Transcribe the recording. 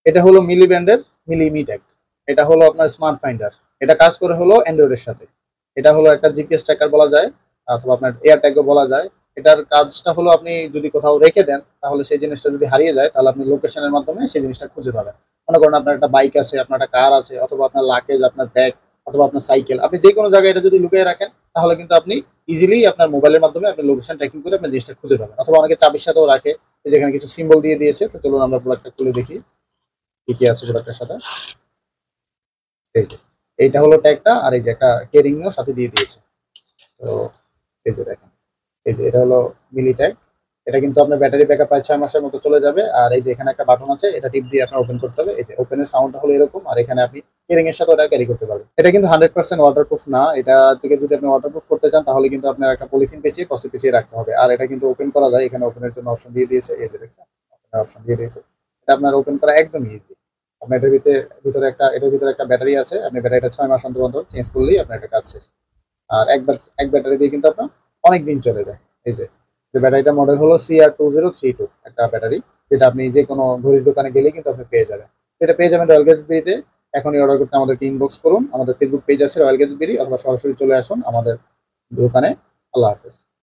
এটা হলো মিলি ব্যান্ডের মিলি ট্যাগ। এটা হলো আপনার স্মার্ট ফাইন্ডার। এটা কাজ করে হলো অ্যান্ড্রয়েডের সাথে। এটা হলো একটা জিপিএস ট্র্যাকার বলা যায়, অথবা আপনার এয়ার ট্যাগও বলা যায়। এটার কাজটা হলো আপনি যদি কোথাও রেখে দেন, তাহলে সেই জিনিসটা যদি হারিয়ে যায়, তাহলে আপনি লোকেশনের মাধ্যমে সেই জিনিসটা খুঁজে পাবেন। মনে করেন আপনার একটা বাইক আছে, আপনার একটা কার আছে, অথবা আপনার লাগেজ, আপনার ব্যাগ, অথবা আপনার সাইকেল, আপনি যে কোনো জায়গায় এটা যদি লুকিয়ে রাখেন, তাহলে কিন্তু আপনি ইজিলি আপনার মোবাইলের মাধ্যমে আপনি লোকেশন ট্র্যাকিং করে আপনার জিনিসটা খুঁজে পাবেন। অথবা অনেকে চাবির সাথেও রাখে, এই যেখানে কিছু সিম্বল দিয়ে দিয়েছে। তো চলুন আমরা প্রোডাক্টটা খুলে দেখি কি কি আছে প্রোডাক্টের সাথে। এই যে এইটা হলো ট্যাগটা, আর এই যে একটা কেরিংও সাথে দিয়ে দিয়েছে। তো এই যে দেখেন, এই যে এটা হলো মিলি ট্যাগ। এটা কিন্তু আপনার ব্যাটারি ব্যাকআপ প্রায় 6 মাসের মতো চলে যাবে। আর এই যে এখানে একটা বাটন আছে, এটা টিপ দিয়ে আপনার ওপেন করতে হবে। এই যে ওপেনের সাউন্ডটা হলো এরকম, আর এখানে আপনি কেরিং এর সাথে ওটা ক্যারি করতে পারবেন। এটা কিন্তু 100% ওয়াটারপ্রুফ না। এটা থেকে যদি আপনি ওয়াটারপ্রুফ করতে চান, তাহলে কিন্তু আপনার একটা পলিথিন পেঁচিয়ে কষে পেঁচিয়ে রাখতে হবে। আর এটা কিন্তু ওপেন করা যায়, এখানে ওপেনের জন্য অপশন দিয়ে দিয়েছে। এই যে দেখছেন, ওপেনের অপশন দিয়ে দিয়েছে। এটা আপনার ওপেন করা একদম ইজি। আপনার এটার ভিতরে একটা ব্যাটারি আছে। আপনি ব্যাটারিটা 6 মাস অন্তর অন্তর চেঞ্জ করলেই আপনার একটা কাজ শেষ। আর এক ব্যাটারি দিয়ে কিন্তু আপনার অনেক দিন চলে যায়। এই যে ব্যাটারিটা মডেল হলো CR2032 একটা ব্যাটারি, যেটা আপনি যে কোনো ঘড়ির দোকানে গেলেই কিন্তু আপনি পেয়ে যাবেন। এটা পেয়ে যাবেন রয়্যাল গ্যাজেটবিড়িতে। এখনই অর্ডার করতে আমাদেরকে ইনবক্স করুন। আমাদের ফেসবুক পেজ আছে রয়্যাল গ্যাজেটবিড়ি, অথবা সরাসরি চলে আসুন আমাদের দোকানে। আল্লাহ হাফেজ।